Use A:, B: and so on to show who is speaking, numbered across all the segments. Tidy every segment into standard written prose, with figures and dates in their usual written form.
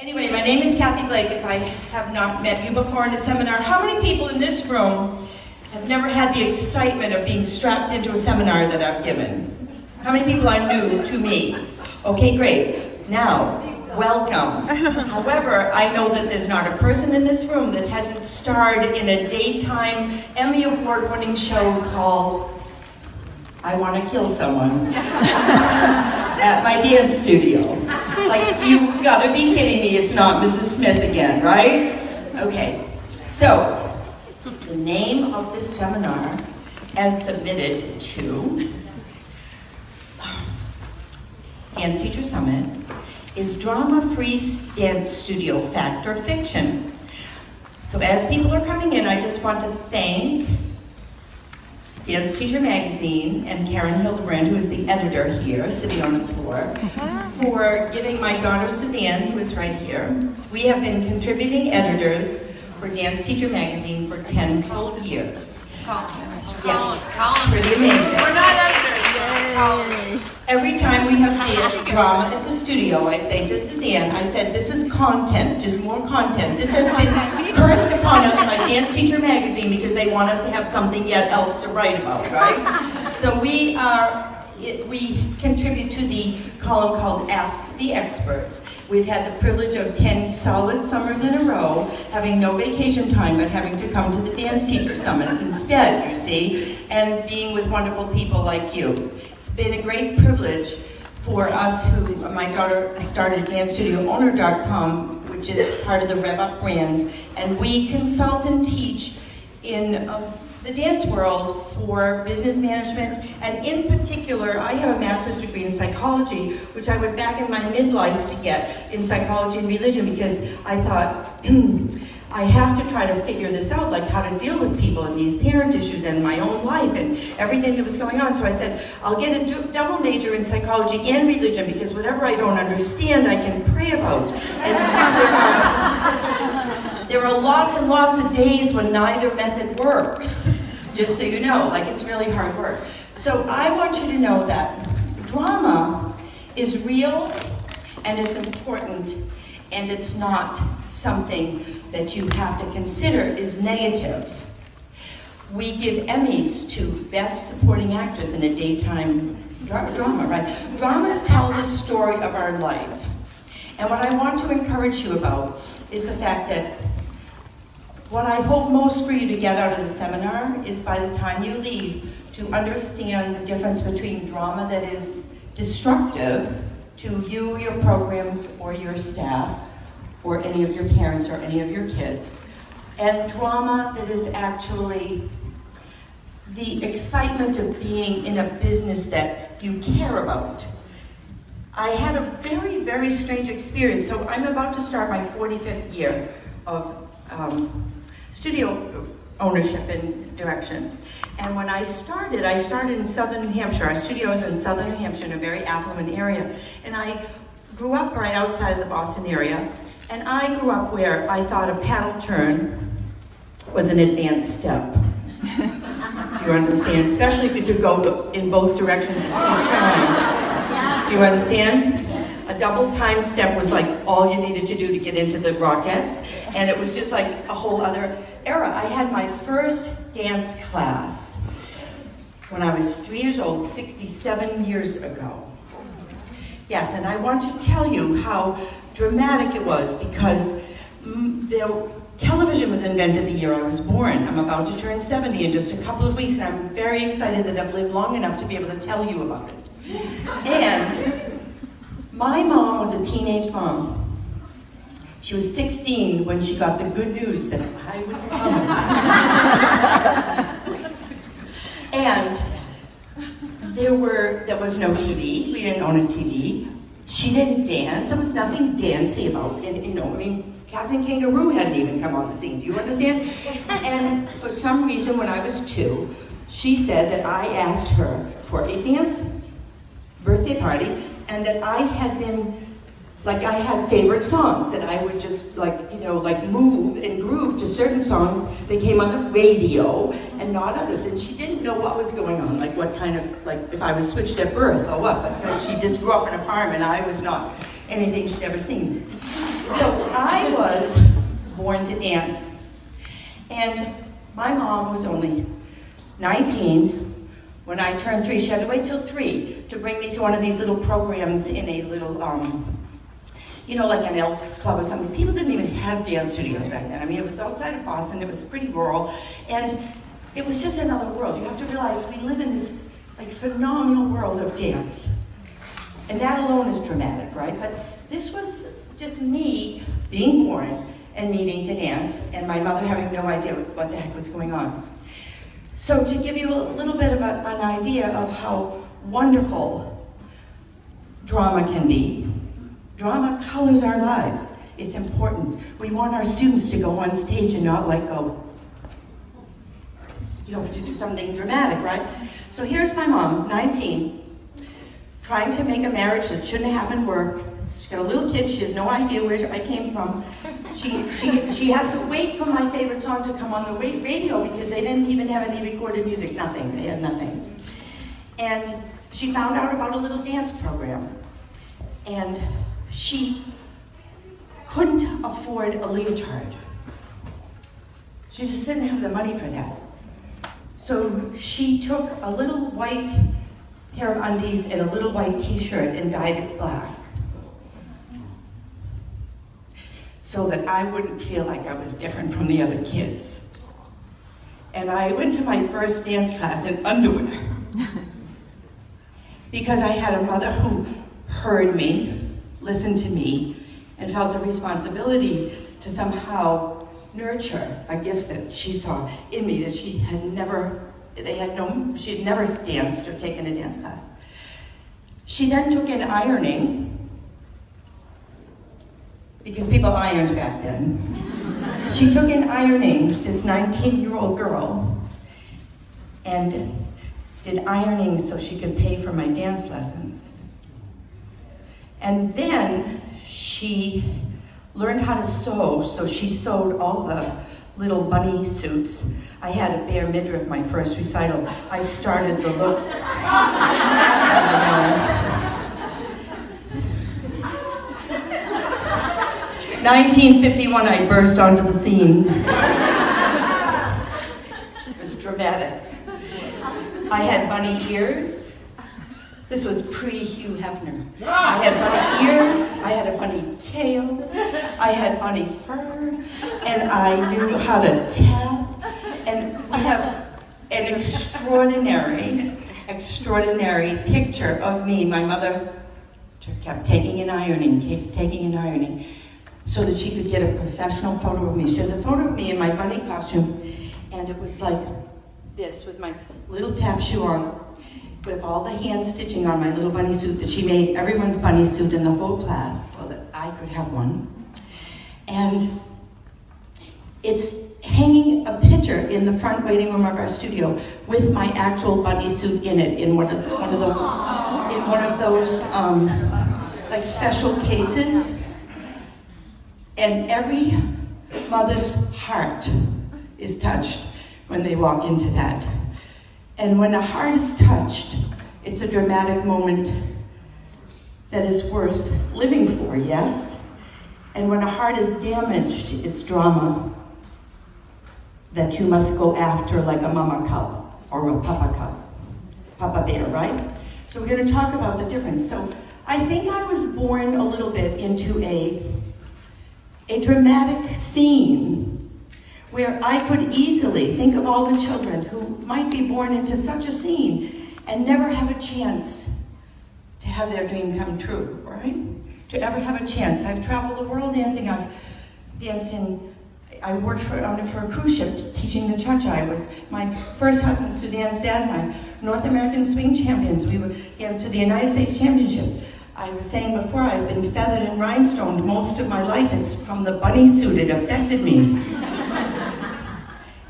A: Anyway, my name is Kathy Blake. If I have not met you before in a seminar, how many people in this room have never had the excitement of being strapped into a seminar that I've given? How many people are new to me? Okay, great. Now, welcome. However, I know that there's not a person in this room that hasn't starred in a daytime Emmy Award-winning show called I Want to Kill Someone at my dance studio. Like, you gotta be kidding me, it's not Mrs. Smith again, right? Okay, so the name of this seminar, as submitted to Dance Teacher Summit, is Drama-Free Dance Studio Fact or Fiction. So as people are coming in, I just want to thank Dance Teacher Magazine and Karen Hildebrand, who is the editor here, sitting on the floor, for giving my daughter Suzanne, who is right here. We have been contributing editors for Dance Teacher Magazine for 10 full years. Yes, pretty amazing.
B: We're not editors.
A: Every time we have drama at the studio, I say to Suzanne, I said, this is content, just more content. This has been cursed upon us by Dance Teacher Magazine because they want us to have something yet else to write about, right? So we contribute to the column called Ask the Experts. We've had the privilege of 10 solid summers in a row, having no vacation time, but having to come to the Dance Teacher Summits instead, you see, and being with wonderful people like you. It's been a great privilege for us who, my daughter started DanceStudioOwner.com, which is part of the Rev Up Brands, and we consult and teach in the dance world for business management, and in particular, I have a master's degree in psychology, which I went back in my midlife to get in psychology and religion because I thought, I have to try to figure this out, like how to deal with people and these parent issues and my own life and everything that was going on. So I said, I'll get a double major in psychology and religion because whatever I don't understand, I can pray about. And there are lots and lots of days when neither method works, just so you know, like it's really hard work. So I want you to know that drama is real and it's important and it's not something that you have to consider is negative. We give Emmys to Best Supporting Actress in a daytime drama, right? Dramas tell the story of our life. And what I want to encourage you about is the fact that what I hope most for you to get out of the seminar is by the time you leave to understand the difference between drama that is destructive to you, your programs, or your staff, or any of your parents or any of your kids, and drama that is actually the excitement of being in a business that you care about. I had a very, very strange experience. So I'm about to start my 45th year of studio ownership and direction. And when I started in southern New Hampshire. Our studio is in southern New Hampshire in a very affluent area. And I grew up right outside of the Boston area. And I grew up where I thought a paddle turn was an advanced step. Do you understand? Especially if you could go in both directions at the same time. Do you understand? A double time step was like all you needed to do to get into the Rockettes. And it was just like a whole other era. I had my first dance class when I was 3 years old, 67 years ago. Yes, and I want to tell you how dramatic it was because the television was invented the year I was born. I'm about to turn 70 in just a couple of weeks, and I'm very excited that I've lived long enough to be able to tell you about it. And my mom was a teenage mom. She was 16 when she got the good news that I was coming. And there was no TV. We didn't own a TV. She didn't dance. There was nothing dancy about it. Captain Kangaroo hadn't even come on the scene. Do you understand? And for some reason, when I was 2, she said that I asked her for a dance birthday party, and that I had favorite songs that I would just move and groove to certain songs that came on the radio and not others. And she didn't know what was going on, if I was switched at birth or what, because she just grew up on a farm and I was not anything she'd ever seen. So I was born to dance. And my mom was only 19 when I turned 3. She had to wait till 3 to bring me to one of these little programs in a little, like an Elks Club or something. People didn't even have dance studios back then. I mean, it was outside of Boston. It was pretty rural. And it was just another world. You have to realize we live in this phenomenal world of dance. And that alone is dramatic, right? But this was just me being born and needing to dance, and my mother having no idea what the heck was going on. So to give you a little bit of an idea of how wonderful drama can be, drama colors our lives. It's important. We want our students to go on stage and not go, to do something dramatic, right? So here's my mom, 19, trying to make a marriage that shouldn't have happened work. She's got a little kid, she has no idea where I came from. She has to wait for my favorite song to come on the radio because they didn't even have any recorded music, nothing, they had nothing. And she found out about a little dance program. And she couldn't afford a leotard. She just didn't have the money for that. So she took a little white pair of undies and a little white t-shirt and dyed it black, so that I wouldn't feel like I was different from the other kids. And I went to my first dance class in underwear because I had a mother who heard me, listened to me, and felt a responsibility to somehow nurture a gift that she saw in me that she had never danced or taken a dance class. She then took in ironing, because people ironed back then. She took in ironing, this 19-year-old girl, and did ironing so she could pay for my dance lessons. And then she learned how to sew, so she sewed all the little bunny suits. I had a bare midriff my first recital. I started the look. 1951, I burst onto the scene. It was dramatic. I had bunny ears. This was pre-Hugh Hefner. I had bunny ears, I had a bunny tail, I had bunny fur, and I knew how to tap. And we have an extraordinary picture of me. My mother kept taking and ironing, so that she could get a professional photo of me. She has a photo of me in my bunny costume, and it was like this, with my little tap shoe on, with all the hand stitching on my little bunny suit that she made everyone's bunny suit in the whole class so that I could have one. And it's hanging a picture in the front waiting room of our studio with my actual bunny suit in it, in one of those like special cases. And every mother's heart is touched when they walk into that. And when a heart is touched, it's a dramatic moment that is worth living for, yes? And when a heart is damaged, it's drama that you must go after like a mama cub or a papa cub, papa bear, right? So we're going to talk about the difference. So I think I was born a little bit into a dramatic scene where I could easily think of all the children who might be born into such a scene and never have a chance to have their dream come true, right? To ever have a chance. I've traveled the world dancing. I've danced I worked for a cruise ship teaching the cha-cha. I was my first husband, Suzanne's dad, and I, North American swing champions. We were danced to the United States Championships. I was saying before, I've been feathered and rhinestoned most of my life. It's from the bunny suit, it affected me.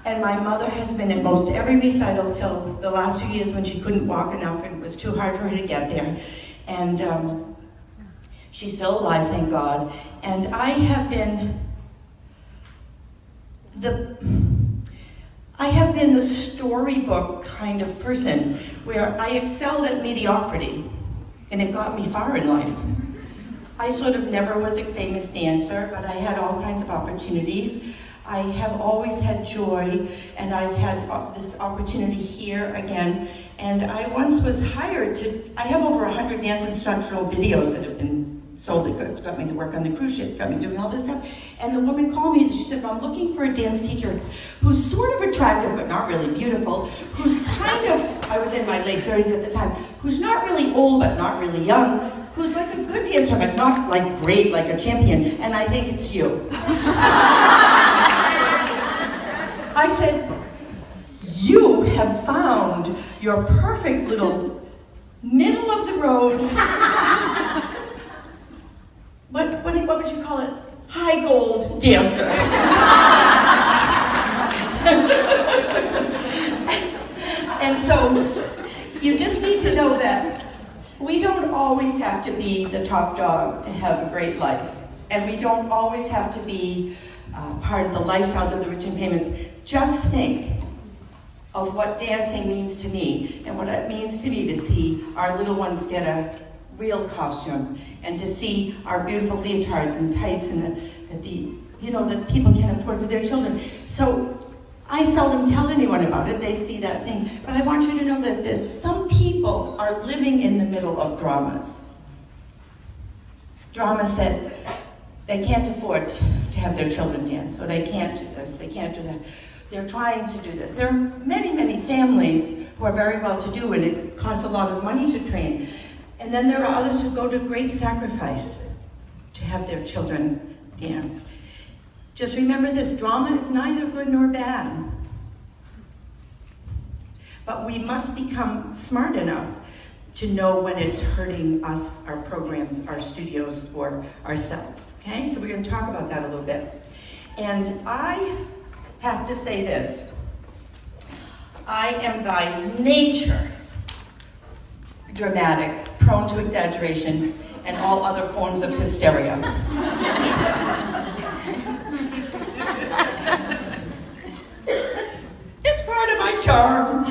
A: And my mother has been at most every recital till the last few years when she couldn't walk enough and it was too hard for her to get there. And she's still alive, thank God. And I have been the storybook kind of person where I excelled at mediocrity and it got me far in life. I sort of never was a famous dancer, but I had all kinds of opportunities. I have always had joy, and I've had this opportunity here again. And I once was hired I have over 100 dance instructional videos that have been sold at Goods, got me to work on the cruise ship, got me doing all this stuff. And the woman called me and she said, I'm looking for a dance teacher who's sort of attractive but not really beautiful, who's kind of, I was in my late 30s at the time, who's not really old but not really young, who's like a good dancer but not like great, like a champion, and I think it's you. I said, you have found your perfect little middle of the road, what would you call it? High gold dancer. And so you just need to know that we don't always have to be the top dog to have a great life. And we don't always have to be part of the lifestyles of the rich and famous. Just think of what dancing means to me and what it means to me to see our little ones get a real costume and to see our beautiful leotards and tights and that people can afford for their children. So I seldom tell anyone about it. They see that thing. But I want you to know that some people are living in the middle of dramas. Dramas that they can't afford to have their children dance, or they can't do this, they can't do that. They're trying to do this. There are many, many families who are very well-to-do, and it costs a lot of money to train. And then there are others who go to great sacrifice to have their children dance. Just remember this, drama is neither good nor bad. But we must become smart enough to know when it's hurting us, our programs, our studios, or ourselves, okay? So we're gonna talk about that a little bit. And I have to say this, I am by nature dramatic, prone to exaggeration, and all other forms of hysteria. It's part of my charm.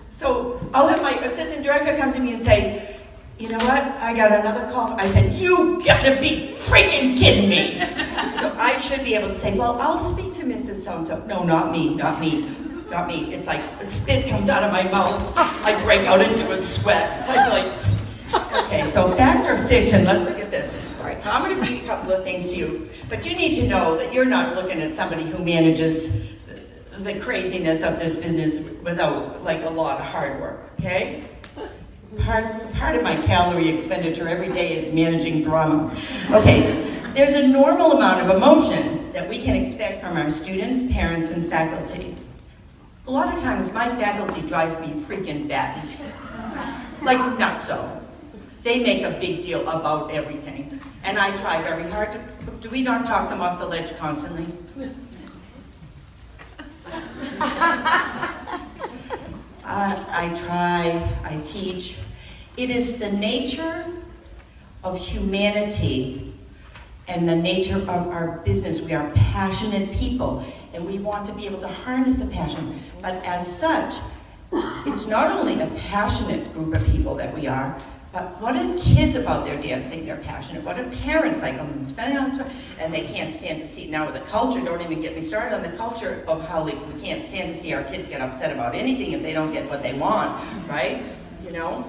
A: So I'll have my assistant director come to me and say, you know what, I got another call. I said, you gotta be freaking kidding me. So I should be able to say, well, I'll speak to Mrs. So-and-so. No, not me, not me. Not me. It's like a spit comes out of my mouth. I break out into a sweat. I'm like, okay, so fact or fiction? Let's look at this. All right, so I'm going to read a couple of things to you. But you need to know that you're not looking at somebody who manages the craziness of this business without like a lot of hard work, okay? Part of my calorie expenditure every day is managing drama. Okay, there's a normal amount of emotion that we can expect from our students, parents, and faculty. A lot of times, my faculty drives me freaking batty. Like, not so. They make a big deal about everything. And I try very hard to, do we not talk them off the ledge constantly? I try, I teach. It is the nature of humanity and the nature of our business. We are passionate people, and we want to be able to harness the passion. But as such, it's not only a passionate group of people that we are, but what are kids about their dancing? They're passionate. What are parents like? I'm spending on this, and they can't stand to see. Now, the culture, don't even get me started on the culture of how we can't stand to see our kids get upset about anything if they don't get what they want, right? You know?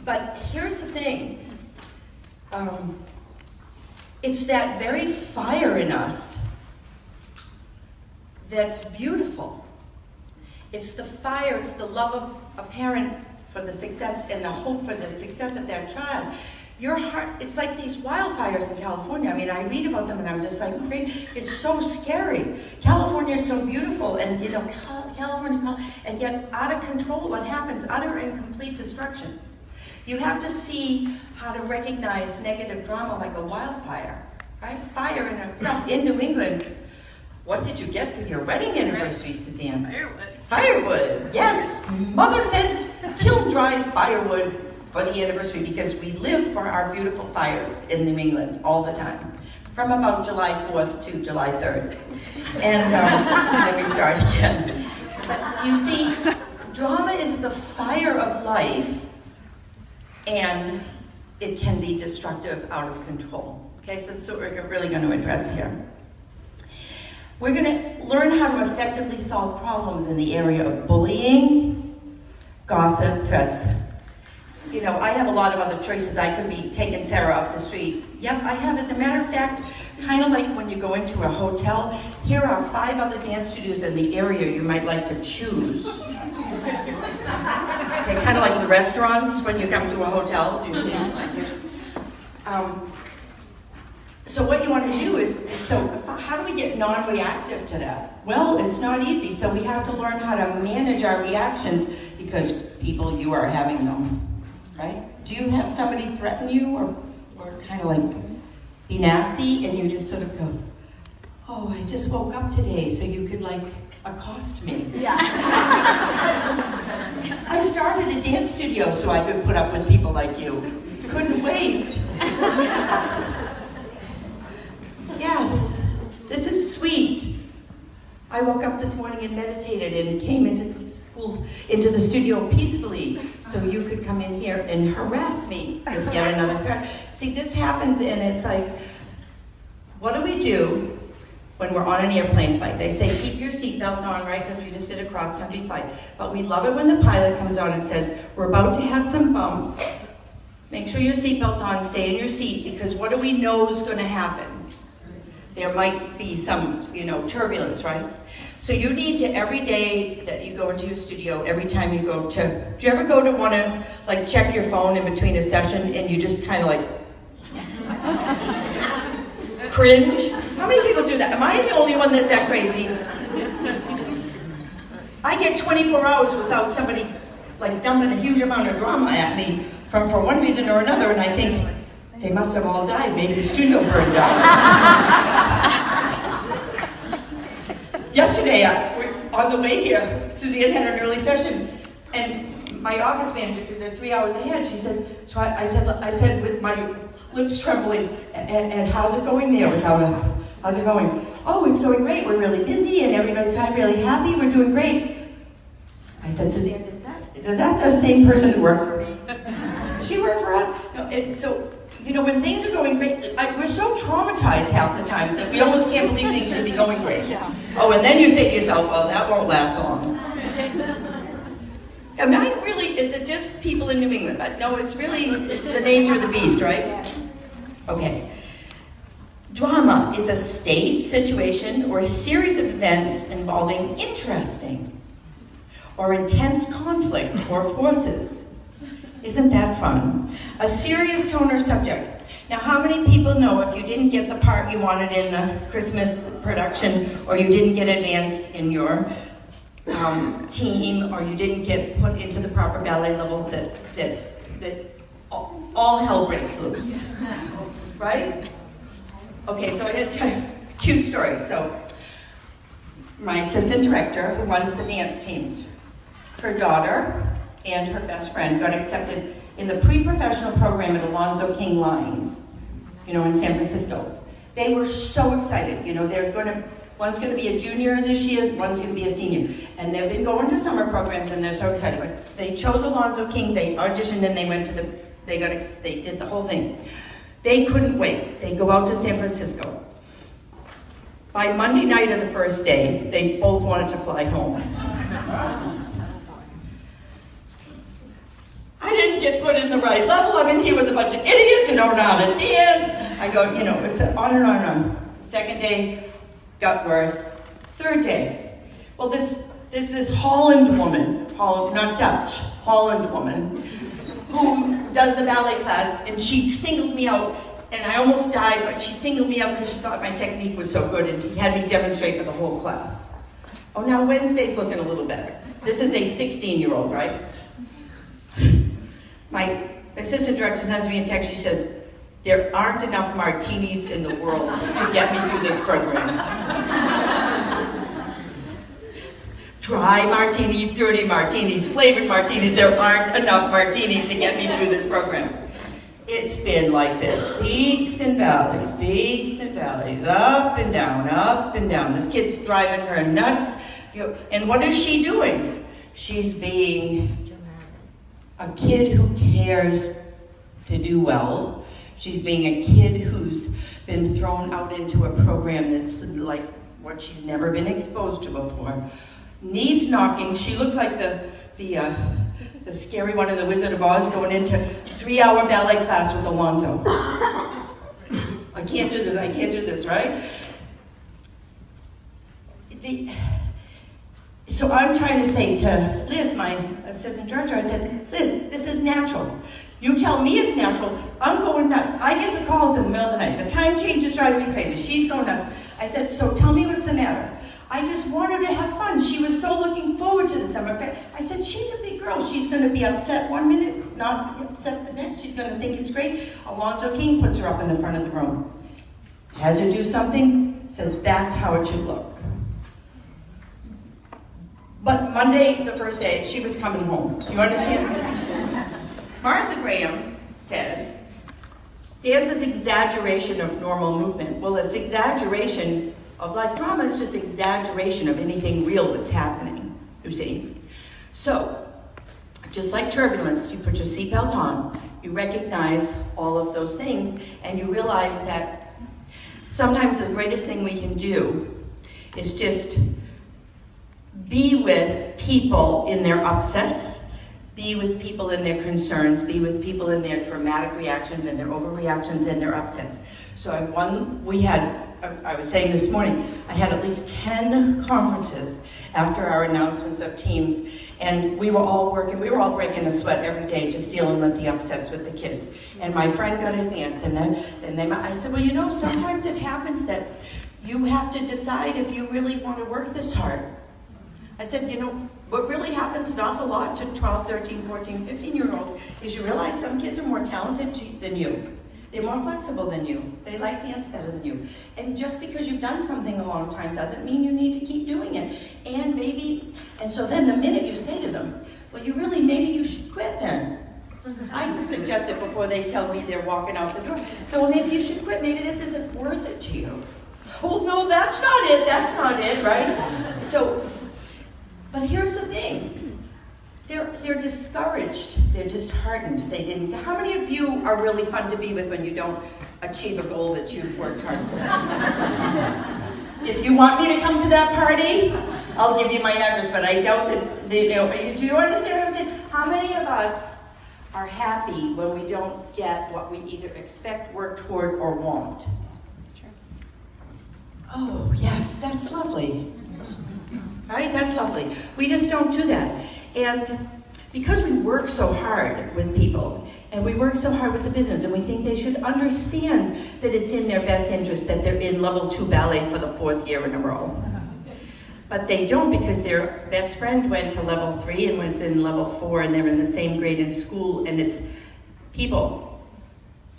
A: But here's the thing. It's that very fire in us that's beautiful. It's the fire, it's the love of a parent for the success and the hope for the success of their child. Your heart, it's like these wildfires in California. I mean, I read about them and I'm just like, it's so scary. California is so beautiful, and you know, California, and yet out of control, what happens? Utter and complete destruction. You have to see how to recognize negative drama like a wildfire, right? Fire in itself. In New England, what did you get for your wedding anniversary, Suzanne?
B: Firewood.
A: Firewood, yes. Mother sent kiln-dried firewood for the anniversary because we live for our beautiful fires in New England all the time, from about July 4th to July 3rd. And then we start again. But you see, drama is the fire of life, and it can be destructive, out of control. Okay, so that's what we're really going to address here. We're going to learn how to effectively solve problems in the area of bullying, gossip, threats. You know, I have a lot of other choices. I could be taking Sarah up the street. Yep, I have. As a matter of fact, kind of like when you go into a hotel, here are 5 other dance studios in the area you might like to choose. Okay, kind of like the restaurants when you come to a hotel. Do you see? So what you want to do is, how do we get non-reactive to that? Well, it's not easy. So we have to learn how to manage our reactions because people, you are having them, right? Do you have somebody threaten you or kind of like be nasty and you just sort of go, oh, I just woke up today so you could like accost me.
B: Yeah.
A: I started a dance studio so I could put up with people like you. Couldn't wait. Yes, this is sweet. I woke up this morning and meditated and came into the studio peacefully, so you could come in here and harass me with yet another threat. See, this happens and it's like, what do we do when we're on an airplane flight? They say, keep your seatbelt on, right? Because we just did a cross-country flight. But we love it when the pilot comes on and says, we're about to have some bumps. Make sure your seatbelt's on, stay in your seat, because what do we know is going to happen? There might be some, turbulence, right? So you need to, every day that you go into your studio, every time you go to, do you ever go to want to like check your phone in between a session and you just kind of like cringe? How many people do that? Am I the only one that's that crazy? I get 24 hours without somebody like dumping a huge amount of drama at me for one reason or another, and I think, they must have all died. Maybe the studio burned down. Yesterday, on the way here, Suzanne had an early session, and my office manager, because they're 3 hours ahead, she said, so I said with my lips trembling, and how's it going there without us? How's it going? Oh, it's going great. We're really busy, and everybody's really happy. We're doing great. I said, Suzanne, is that the same person who works for me? Does she work for us? No, when things are going great, we're so traumatized half the time that we almost can't believe things should be going great. Yeah. Oh, and then you say to yourself, well, that won't last long. Am I really, is it just people in New England? No, it's the nature of the beast, right? Okay. Drama is a state, situation, or a series of events involving interesting or intense conflict or forces. Isn't that fun? A serious tone or subject. Now, how many people know if you didn't get the part you wanted in the Christmas production, or you didn't get advanced in your team, or you didn't get put into the proper ballet level, that all hell breaks loose, right? Okay, so I gotta tell you a cute story. So, my assistant director, who runs the dance teams, her daughter and her best friend got accepted in the pre-professional program at Alonzo King Lines, in San Francisco. They were so excited. One's gonna be a junior this year, one's gonna be a senior. And they've been going to summer programs and they're so excited. But they chose Alonzo King, they auditioned and they did the whole thing. They couldn't wait. They go out to San Francisco. By Monday night of the first day, they both wanted to fly home. I didn't get put in the right level. I'm in here with a bunch of idiots who don't know how to dance. I go, it's on and on and on. Second day got worse. Third day, well, this Holland woman, not Dutch, Holland woman, who does the ballet class, and she singled me out, and I almost died, but she singled me out because she thought my technique was so good, and she had me demonstrate for the whole class. Oh, now Wednesday's looking a little better. This is a 16-year-old, right? My assistant director sends me a text. She says, there aren't enough martinis in the world to get me through this program. Dry martinis, dirty martinis, flavored martinis. There aren't enough martinis to get me through this program. It's been like this, peaks and valleys, up and down. This kid's driving her nuts. And what is she doing? She's being a kid who cares to do well. She's being a kid who's been thrown out into a program that's like what she's never been exposed to before. Knees knocking. She looked like the scary one in The Wizard of Oz going into 3-hour ballet class with Alonzo. I can't do this, right? So I'm trying to say to Liz, my assistant director, I said, Liz, this is natural. You tell me it's natural, I'm going nuts. I get the calls in the middle of the night. The time change is driving me crazy. She's going nuts. I said, so tell me what's the matter. I just want her to have fun. She was so looking forward to the summer fair. I said, she's a big girl. She's going to be upset one minute, not upset the next. She's going to think it's great. Alonzo King puts her up in the front of the room. Has her do something, says that's how it should look. But Monday, the first day, she was coming home. You understand? Martha Graham says, dance is exaggeration of normal movement. Well, it's exaggeration of like drama is just exaggeration of anything real that's happening, you see. So, just like turbulence, you put your seatbelt on, you recognize all of those things, and you realize that sometimes the greatest thing we can do is just be with people in their upsets, be with people in their concerns, be with people in their dramatic reactions and their overreactions and their upsets. So I was saying this morning, I had at least 10 conferences after our announcements of teams, and we were all breaking a sweat every day just dealing with the upsets with the kids. And my friend got advanced, and then I said, well, you know, sometimes it happens that you have to decide if you really want to work this hard. I said, you know, what really happens an awful lot to 12, 13, 14, 15-year-olds is you realize some kids are more talented than you. They're more flexible than you. They like dance better than you. And just because you've done something a long time doesn't mean you need to keep doing it. And so then the minute you say to them, well, maybe you should quit then. I suggest it before they tell me they're walking out the door. So, well, maybe you should quit. Maybe this isn't worth it to you. Well, no, that's not it, right? But here's the thing. They're discouraged. They're disheartened. How many of you are really fun to be with when you don't achieve a goal that you've worked hard for? If you want me to come to that party, I'll give you my address, but I doubt that, do you understand what I'm saying? How many of us are happy when we don't get what we either expect, work toward, or want? Oh, yes, that's lovely. Right? That's lovely. We just don't do that. And because we work so hard with people, and we work so hard with the business, and we think they should understand that it's in their best interest that they're in level 2 ballet for the 4th year in a row. But they don't, because their best friend went to level 3 and was in level 4, and they're in the same grade in school, and it's people.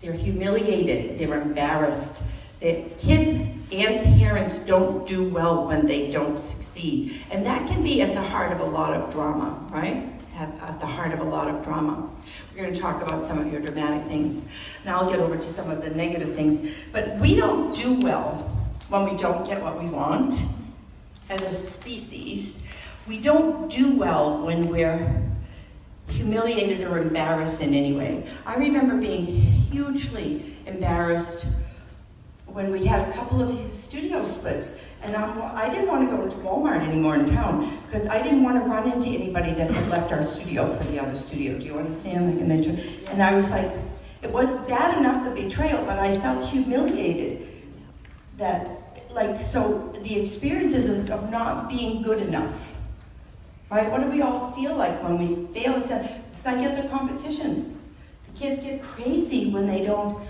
A: They're humiliated. They're embarrassed. Kids and parents don't do well when they don't succeed. And that can be at the heart of a lot of drama, right? At the heart of a lot of drama. We're going to talk about some of your dramatic things. And I'll get over to some of the negative things. But we don't do well when we don't get what we want as a species. We don't do well when we're humiliated or embarrassed in any way. I remember being hugely embarrassed when we had a couple of studio splits, and I didn't want to go into Walmart anymore in town because I didn't want to run into anybody that had left our studio for the other studio. Do you understand? And I was like, it was bad enough the betrayal, but I felt humiliated so the experiences of not being good enough, right? What do we all feel like when we fail? It's like at the competitions. The kids get crazy when they don't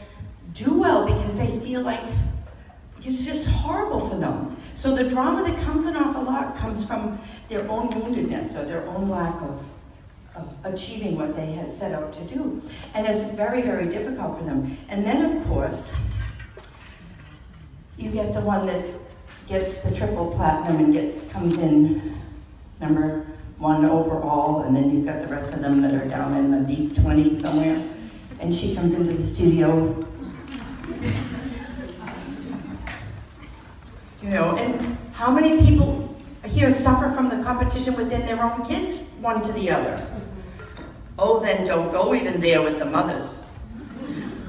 A: do well because they feel like it's just horrible for them. So the drama that comes in awful lot comes from their own woundedness or their own lack of achieving what they had set out to do. And it's very, very difficult for them. And then, of course, you get the one that gets the triple platinum and comes in number 1 overall, and then you've got the rest of them that are down in the deep 20 somewhere. And she comes into the studio. And how many people here suffer from the competition within their own kids, one to the other? Oh, then don't go even there with the mothers.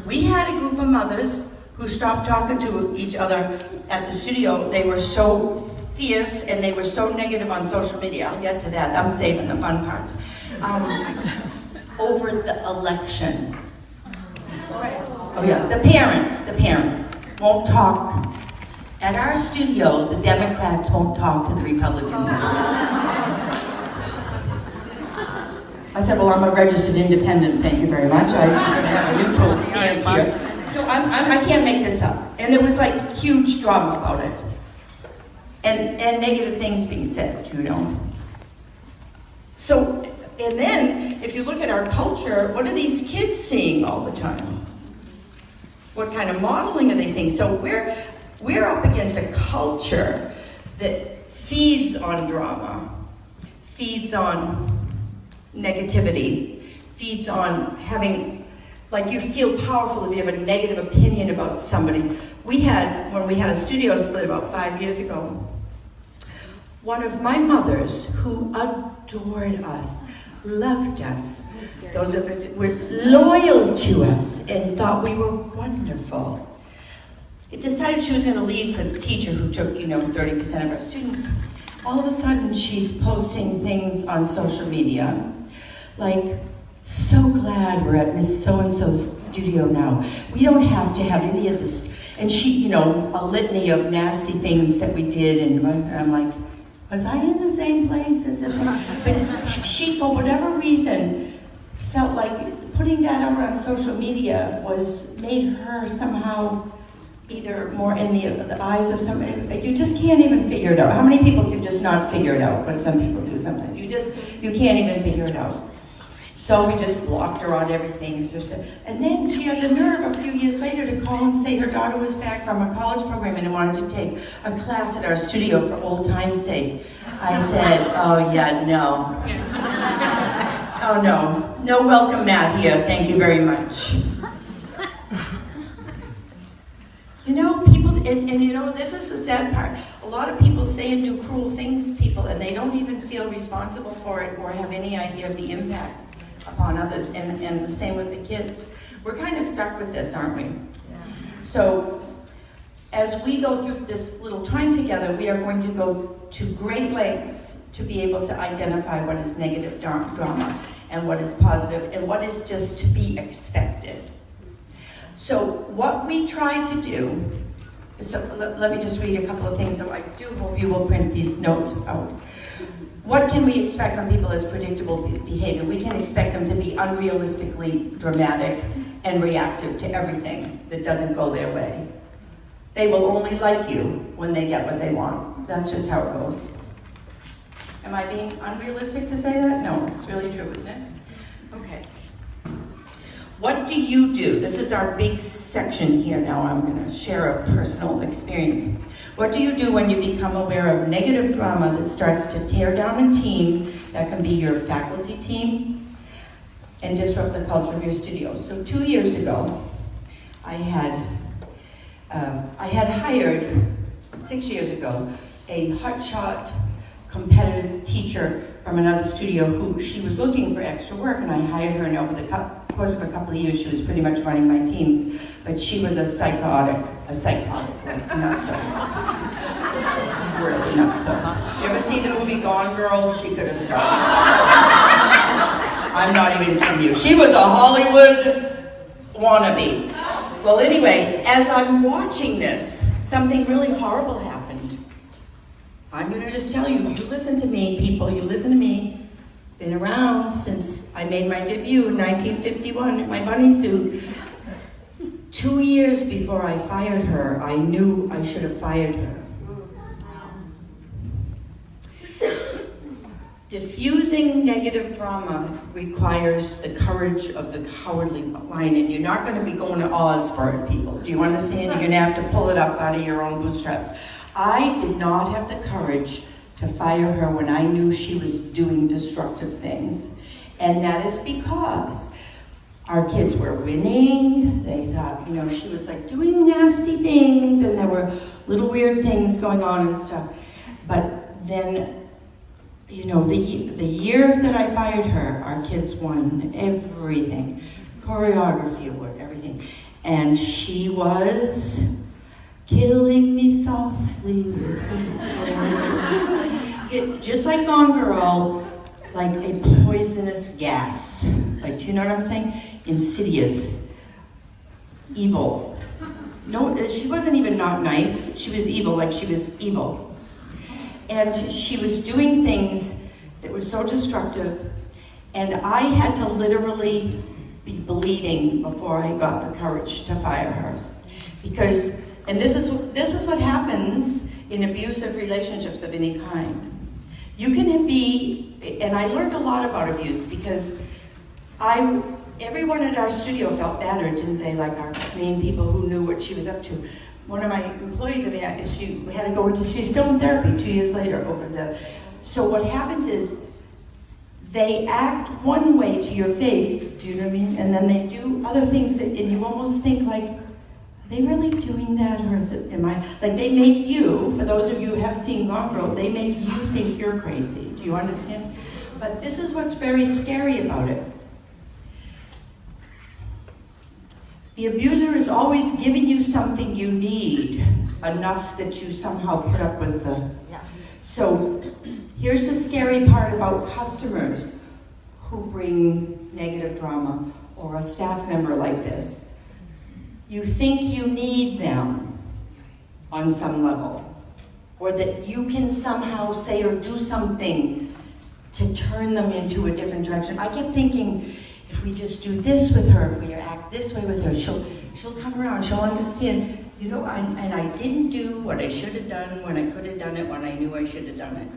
A: We had a group of mothers who stopped talking to each other at the studio. They were so fierce and they were so negative on social media. I'll get to that. I'm saving the fun parts. Over the election. Oh yeah, the parents won't talk. At our studio, the Democrats won't talk to the Republicans. I said, well, I'm a registered independent, thank you very much. I'm going to have a neutral stance here. No, I can't make this up. And there was like huge drama about it. And negative things being said, you know. So, and then, if you look at our culture, what are these kids seeing all the time? What kind of modeling are they seeing? So we're up against a culture that feeds on drama, feeds on negativity, feeds on having, like, you feel powerful if you have a negative opinion about somebody. When we had a studio split about 5 years ago, one of my mothers who adored us, loved us, those of us who were loyal to us and thought we were wonderful, it decided she was going to leave for the teacher who took, 30% of our students. All of a sudden, she's posting things on social media, like, so glad we're at Miss So-and-so's studio now. We don't have to have any of this. And she, a litany of nasty things that we did, and I'm like, was I in the same place as this one? But she, for whatever reason, felt like putting that out on social media made her somehow either more in the eyes of some. You just can't even figure it out. How many people can just not figure it out? But some people do sometimes. You can't even figure it out. So we just blocked her on everything. And then she had the nerve a few years later to call and say her daughter was back from a college program and wanted to take a class at our studio for old time's sake. I said, oh yeah, no. Oh no. No welcome mat here, thank you very much. People, and this is the sad part. A lot of people say and do cruel things to people, and they don't even feel responsible for it or have any idea of the impact upon others, and the same with the kids. We're kind of stuck with this, aren't we? Yeah. So, as we go through this little time together, we are going to go to great lengths to be able to identify what is negative drama and what is positive and what is just to be expected. So what we try to do, let me just read a couple of things, so I do hope you will print these notes out. What can we expect from people as predictable behavior? We can expect them to be unrealistically dramatic and reactive to everything that doesn't go their way. They will only like you when they get what they want. That's just how it goes. Am I being unrealistic to say that? No, it's really true, isn't it? Okay. What do you do? This is our big section here now. I'm going to share a personal experience. What do you do when you become aware of negative drama that starts to tear down a team, that can be your faculty team, and disrupt the culture of your studio? So 2 years ago, I had hired, 6 years ago, a hotshot competitive teacher from another studio who she was looking for extra work, and I hired her, and over the course of a couple of years, she was pretty much running my teams, but she was a psychotic, like nutso. Really nutso. You ever see the movie Gone Girl? She could have started. I'm not even kidding you. She was a Hollywood wannabe. Well, anyway, as I'm watching this, something really horrible happened. I'm going to just tell you, you listen to me, people, you listen to me. Been around since I made my debut in 1951 in my bunny suit. 2 years before I fired her, I knew I should have fired her. Diffusing negative drama requires the courage of the cowardly lion, and you're not going to be going to Oz for it, people. Do you understand? You're going to have to pull it up out of your own bootstraps. I did not have the courage to fire her when I knew she was doing destructive things. And that is because our kids were winning. They thought, she was like doing nasty things, and there were little weird things going on and stuff. But then, the year that I fired her, our kids won everything. Choreography award, everything. And she was killing me softly with her. Just like Gone Girl, like a poisonous gas. Like, do you know what I'm saying? Insidious, evil. No, she wasn't even not nice. She was evil, like she was evil. And she was doing things that were so destructive, and I had to literally be bleeding before I got the courage to fire her. Because, and this is what happens in abusive relationships of any kind. You can be, and I learned a lot about abuse because everyone at our studio felt battered, didn't they? Like our main people who knew what she was up to. One of my employees, she had to go into, she's still in therapy 2 years later so what happens is they act one way to your face, do you know what I mean? And then they do other things and you almost think like, are they really doing that or is it, like they make you, for those of you who have seen Gone Girl, they make you think you're crazy. Do you understand? But this is what's very scary about it. The abuser is always giving you something you need, enough that you somehow put up with the... So here's the scary part about customers who bring negative drama or a staff member like this. You think you need them on some level, or that you can somehow say or do something to turn them into a different direction. I kept thinking, if we just do this with her, if we act this way with her, she'll come around, she'll understand, you know, and I didn't do what I should have done when I could have done it when I knew I should have done it.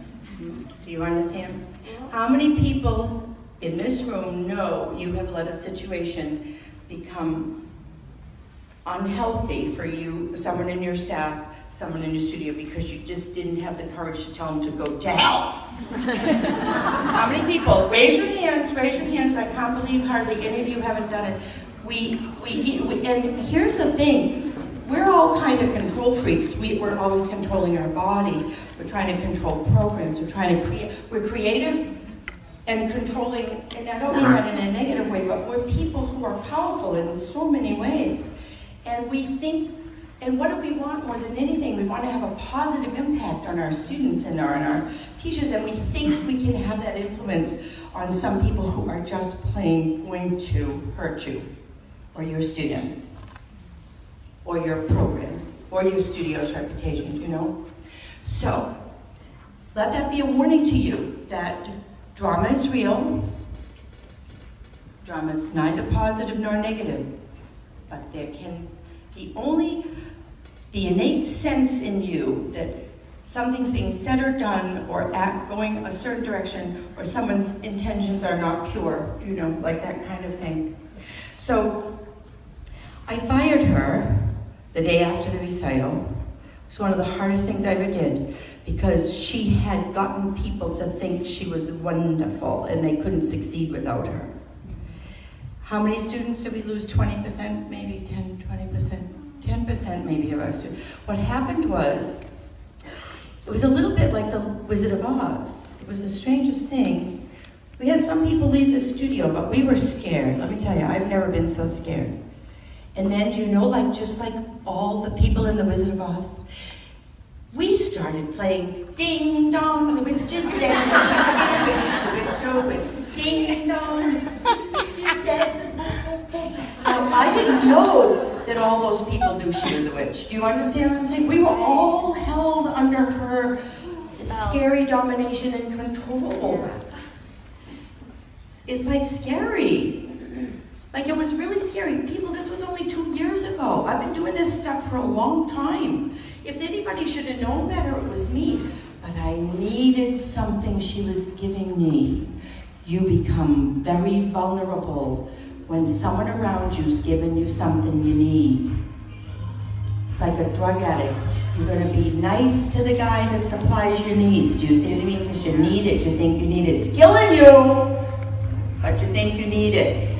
A: Do you understand? How many people in this room know you have let a situation become unhealthy for you, someone in your staff, someone in your studio, because you just didn't have the courage to tell them to go to hell? How many people? Raise your hands, I can't believe hardly any of you haven't done it. And here's the thing, we're all kind of control freaks. We're always controlling our body, we're trying to control programs, we're creative and controlling, and I don't mean that in a negative way, but we're people who are powerful in so many ways. And we think, and what do we want more than anything? We want to have a positive impact on our students and on our teachers, and we think we can have that influence on some people who are just plain going to hurt you, or your students, or your programs, or your studio's reputation, you know? So, let that be a warning to you that drama is real. Drama is neither positive nor negative, but there can be only the innate sense in you that something's being said or done or going a certain direction, or someone's intentions are not pure, you know, like that kind of thing. So I fired her the day after the recital. It was one of the hardest things I ever did, because she had gotten people to think she was wonderful and they couldn't succeed without her. How many students did we lose? 20%, maybe 10, 20%? 10% maybe of our students. What happened was, it was a little bit like the Wizard of Oz. It was the strangest thing. We had some people leave the studio, but we were scared. Let me tell you, I've never been so scared. And then, do you know, like just like all the people in the Wizard of Oz, we started playing Ding Dong, the witch is dead, Ding Dong, dead. Now, I didn't know that all those people knew she was a witch. Do you understand what I'm saying? We were all held under her scary domination and control. It's like scary. Like, it was really scary. People, this was only 2 years ago. I've been doing this stuff for a long time. If anybody should have known better, it was me. But I needed something she was giving me. You become very vulnerable when someone around you's giving you something you need. It's like a drug addict. You're going to be nice to the guy that supplies your needs. Do you see what I mean? Because you need it. You think you need it. It's killing you, but you think you need it.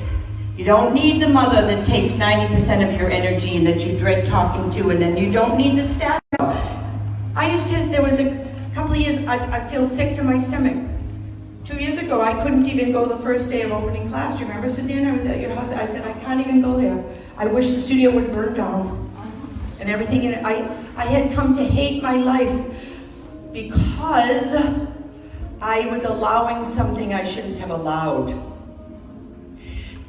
A: You don't need the mother that takes 90% of your energy and that you dread talking to, and then you don't need the staff. There was a couple of years, I'd feel sick to my stomach. 2 years ago, I couldn't even go the first day of opening class. Do you remember, Suzanne? I was at your house. I said, I can't even go there. I wish the studio would burn down and everything in it. I had come to hate my life because I was allowing something I shouldn't have allowed.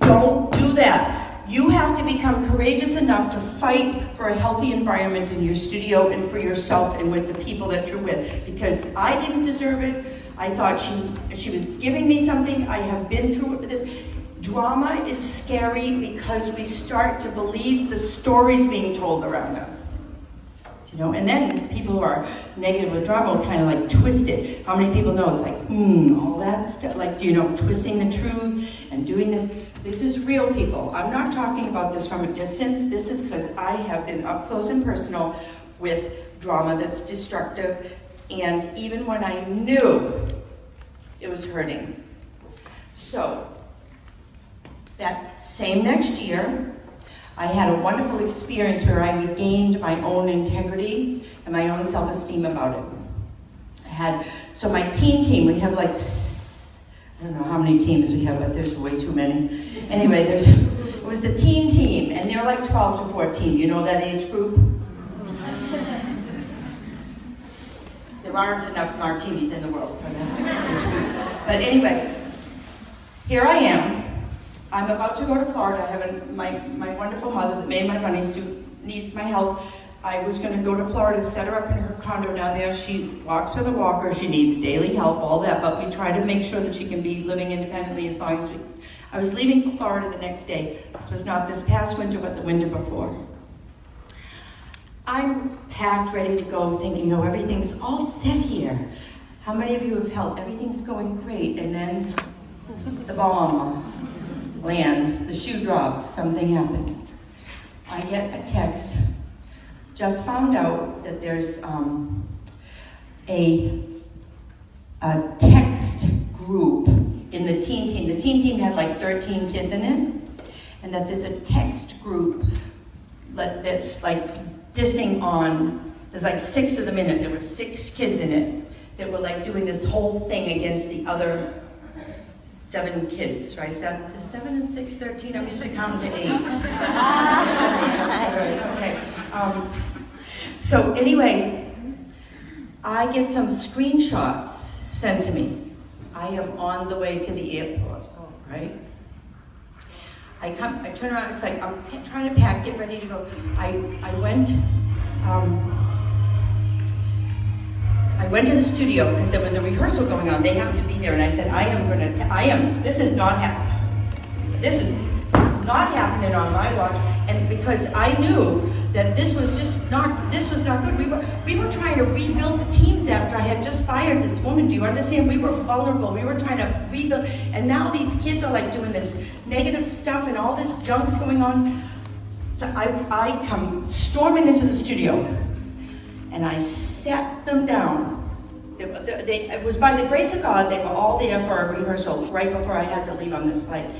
A: Don't do that. You have to become courageous enough to fight for a healthy environment in your studio and for yourself and with the people that you're with. Because I didn't deserve it. I thought she was giving me something. I have been through this. Drama is scary because we start to believe the stories being told around us. You know, and then people who are negative with drama will kind of like twist it. How many people know it's like, all that stuff, like, you know, twisting the truth and doing this. This is real, people. I'm not talking about this from a distance. This is because I have been up close and personal with drama that's destructive, and even when I knew it was hurting. So, that same next year, I had a wonderful experience where I regained my own integrity and my own self-esteem about it. So my team, we have like, I don't know how many teams we have, but there's way too many. Anyway, it was the team, and they're like 12 to 14. You know that age group? There aren't enough martinis in the world for that age group. But anyway, here I am. I'm about to go to Florida. I have my wonderful mother that made my money suit needs my help. I was going to go to Florida, set her up in her condo down there. She walks with a walker. She needs daily help, all that. But we try to make sure that she can be living independently as long as we. I was leaving for Florida the next day. This was not this past winter, but the winter before. I'm packed, ready to go, thinking, oh, everything's all set here. How many of you have felt everything's going great, and then the bomb lands, the shoe drops, something happens. I get a text. Just found out that there's a text group in the teen team. The teen team had like 13 kids in it, and that there's a text group that's like dissing on, there's like 6 of them in it. There were 6 kids in it that were like doing this whole thing against the other 7 kids, right? 7 and 6, 13. I'm used to counting to 8. Okay. So anyway, I get some screenshots sent to me. I am on the way to the airport, right? I turn around, it's like, I'm trying to pack, get ready to go. I went to the studio because there was a rehearsal going on. They happened to be there, and I said, this is not happening. This is not happening on my watch. And because I knew that this was not good. We were trying to rebuild the teams after I had just fired this woman. Do you understand? We were vulnerable. We were trying to rebuild. And now these kids are like doing this negative stuff and all this junk's going on. So I come storming into the studio and I sat them down. It was by the grace of God, they were all there for a rehearsal right before I had to leave on this flight.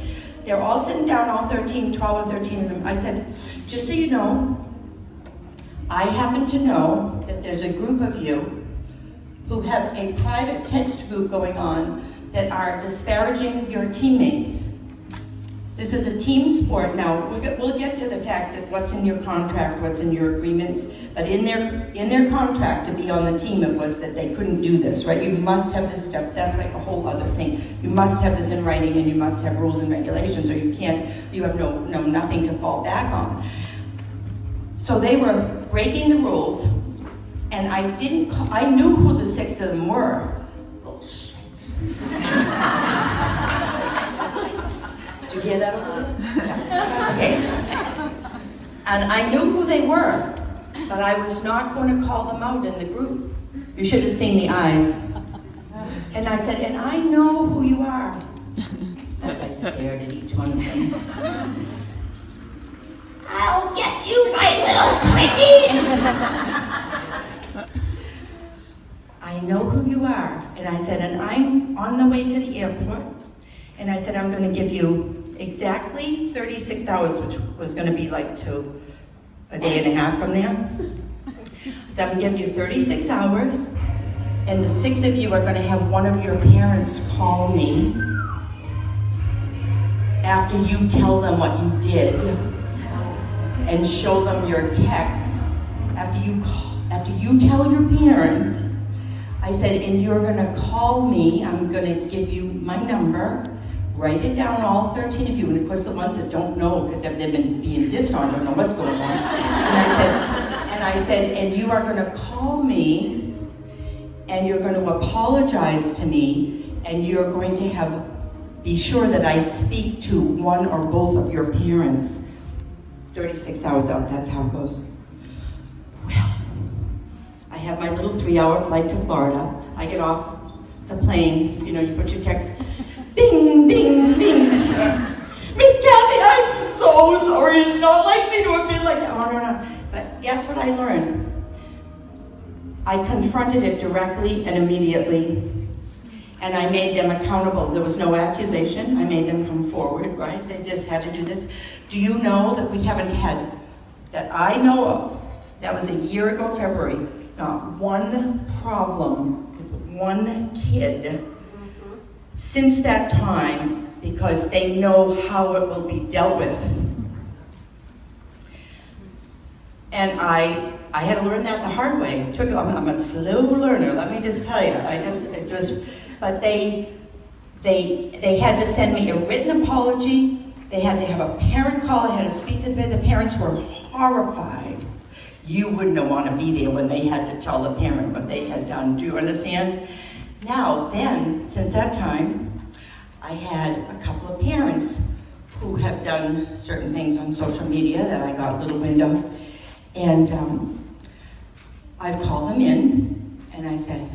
A: They're all sitting down, all 12 or 13 of them. I said, just so you know, I happen to know that there's a group of you who have a private text group going on that are disparaging your teammates. This is a team sport. Now, we'll get to the fact that what's in your contract, what's in your agreements, but in their contract to be on the team, it was that they couldn't do this, right? You must have this stuff. That's like a whole other thing. You must have this in writing, and you must have rules and regulations, or you have nothing to fall back on. So they were breaking the rules, and I knew who the 6 of them were. Bullshit. Did you hear that over there? Yeah. Okay. And I knew who they were, but I was not going to call them out in the group. You should have seen the eyes. And I said, and I know who you are. As I stared at each one of them. I'll get you, my little pretties! I know who you are. And I said, and I'm on the way to the airport. And I said, I'm going to give you exactly 36 hours, which was going to be like to a day and a half from there. So I'm going to give you 36 hours, and the 6 of you are going to have one of your parents call me after you tell them what you did. and show them your texts after you tell your parent. I said, and you're gonna call me, I'm gonna give you my number, write it down, all 13 of you, and of course the ones that don't know, because they've been being dissed on, don't know what's going on. And I said, and you are gonna call me, and you're gonna apologize to me, and you're going to be sure that I speak to one or both of your parents. 36 hours out, that's how it goes. Well, I have my little 3-hour flight to Florida. I get off the plane, you put your text, bing, bing, bing. Miss Kathy, I'm so sorry, it's not like me to have been like that. Oh, no. But guess what I learned? I confronted it directly and immediately, and I made them accountable. There was no accusation. I made them come forward, right? They just had to do this. Do you know that we haven't had, that I know of, that was a year ago, February, not one problem with one kid since that time, because they know how it will be dealt with. And I had to learn that the hard way. I'm a slow learner, let me just tell you. But they had to send me a written apology. They had to have a parent call. I had to speak to them. The parents were horrified. You wouldn't want to be there when they had to tell the parent what they had done. Do you understand? Now, then, since that time, I had a couple of parents who have done certain things on social media that I got a little wind of. And I've called them in, and I said,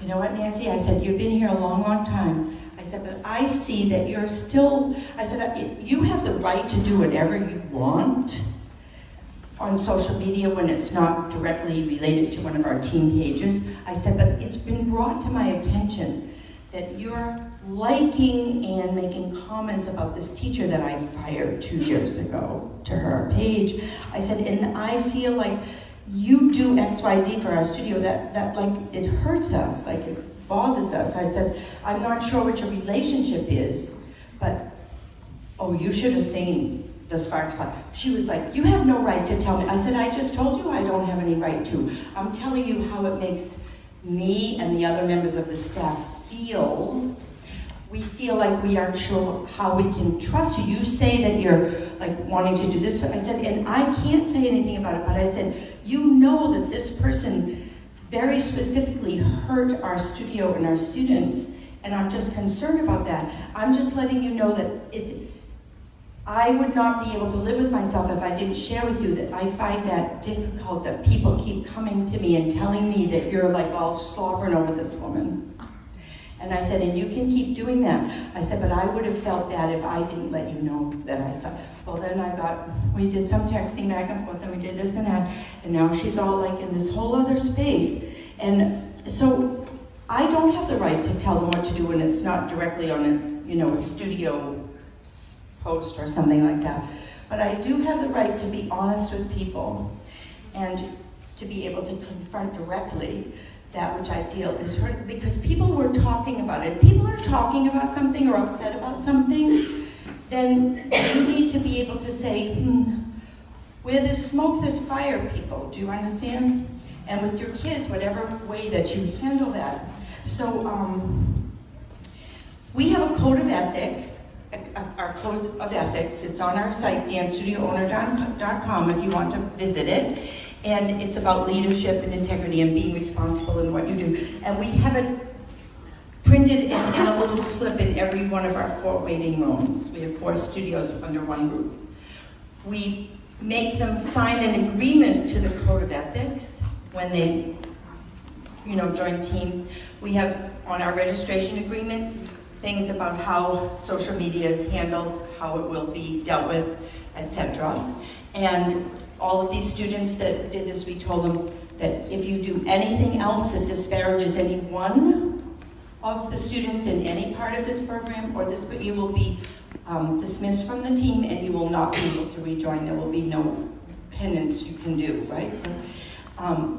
A: you know what, Nancy? I said, you've been here a long, long time. I said, but I see that you're still, I said, you have the right to do whatever you want on social media when it's not directly related to one of our team pages. I said, but it's been brought to my attention that you're liking and making comments about this teacher that I fired 2 years ago to her page. I said, and I feel like you do XYZ for our studio that like, it hurts us, like it bothers us. I said, I'm not sure what your relationship is, but, oh, you should have seen the sparks fly. She was like, you have no right to tell me. I said, I just told you I don't have any right to. I'm telling you how it makes me and the other members of the staff feel. We feel like we aren't sure how we can trust you. You say that you're like wanting to do this. I said, and I can't say anything about it, but I said, you know that this person very specifically hurt our studio and our students, and I'm just concerned about that. I'm just letting you know that I would not be able to live with myself if I didn't share with you that I find that difficult, that people keep coming to me and telling me that you're like all slobbering over this woman. And I said, and you can keep doing that. I said, but I would have felt bad if I didn't let you know that I felt. Well, then we did some texting back and forth, and we did this and that, and now she's all like in this whole other space. And so I don't have the right to tell them what to do when it's not directly on a studio post or something like that. But I do have the right to be honest with people and to be able to confront directly that which I feel is hurt, because people were talking about it. If people are talking about something or upset about something, then you need to be able to say, where there's smoke, there's fire, people. Do you understand? And with your kids, whatever way that you handle that. So we have a code of ethic. Our code of ethics. It's on our site, dancestudioowner.com, if you want to visit it. And it's about leadership and integrity and being responsible in what you do. And we have it printed in a little slip in every one of our 4 waiting rooms. We have 4 studios under one group. We make them sign an agreement to the code of ethics when they, join team. We have on our registration agreements things about how social media is handled, how it will be dealt with, etc. And all of these students that did this, we told them that if you do anything else that disparages any one of the students in any part of this program or this, you will be dismissed from the team and you will not be able to rejoin. There will be no penance you can do, right? So